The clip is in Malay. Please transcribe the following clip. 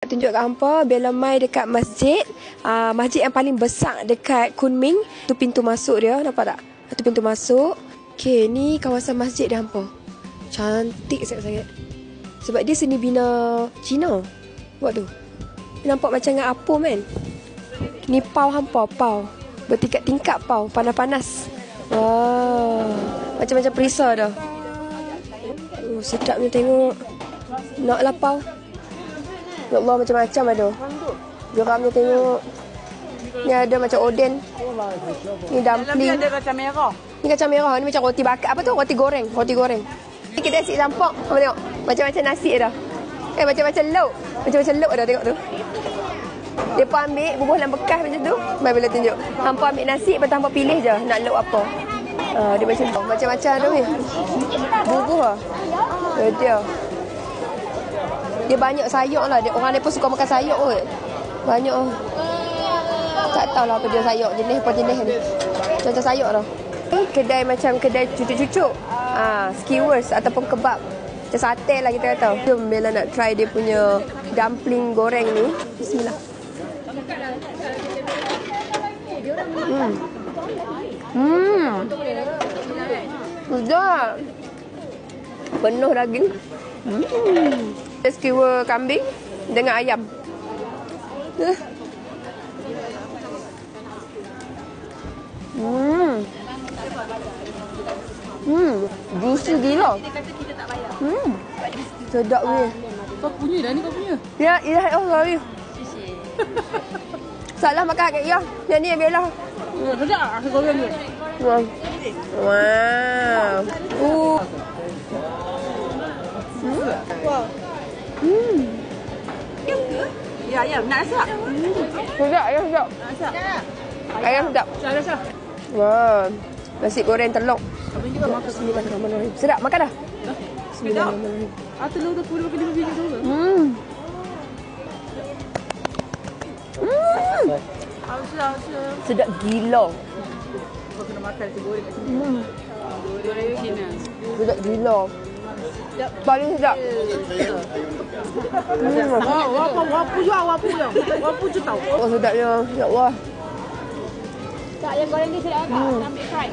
Tunjuk kat hampa bila mai dekat masjid, masjid yang paling besar dekat Kunming, tu pintu masuk dia, nampak tak? Itu pintu masuk. Okey, ni kawasan masjid dia hampa. Cantik sangat-sangat. Sebab dia seni bina Cina. Buat tu. Nampak macam dengan apung kan? Ni pau hampa, pau. Bertingkat-tingkat pau, panas-panas. Wah, macam-macam perisa dah. Sedapnya tengok. Naklah pau. Ya Allah, macam-macam ada. Geramnya tengok. Ni ada macam oden. Ni dumpling. Ada kacang merah. Ni kacang merah. Ni macam roti bakar. Apa tu? Roti goreng. Roti goreng. Ni kita nasi campur. Apa tengok? Macam-macam nasi dah. Macam-macam lauk. Macam-macam lauk dah tengok tu. Mereka ambil bubuh dalam bekas macam tu. Mari bila tunjuk. Hampa ambil nasi, lepas tu hampa pilih je nak lauk apa. Dia macam tu. Macam-macam tu ni. Bubuh lah. Dia. Dia banyak sayur lah. Orang ni pun suka makan sayur kot. Banyak lah. Tak tahulah apa dia sayur. Jenis apa jenis ni. Macam sayur lah. Kedai macam kedai cucuk-cucuk. Skewers ataupun kebab. Macam sate lah kita kata. Jom Bella nak try dia punya dumpling goreng ni. Bismillah. Sedap. Penuh daging. Skewer kambing dengan ayam. Juicy gila. Sedap weh. Kau punya dah ni kau punya. Ya, oh sorry. Salah makan kat ya. Yang ni yang Bella. Sedap rasa goreng ni. Wow. Wow. Ya, ayam. Nak rasa tak? Sedap, ayam sedap. Nak rasa tak? Ayam sedap. Rasa. Wah. Nasi goreng telur. Apa juga makan Bismillahirrahmanirrahim. Sedap, makan dah. Bismillahirrahmanirrahim. Telur tu boleh makan 5 biji tu ke? Sedap gila. Kau kena makan nasi goreng kat sini. Goreng Cina. Sedap gila. Paling sedap. Wapu je tau. Oh sedapnya. Ya Allah. Tak, yang goreng ni sedap tak? Ambil fry.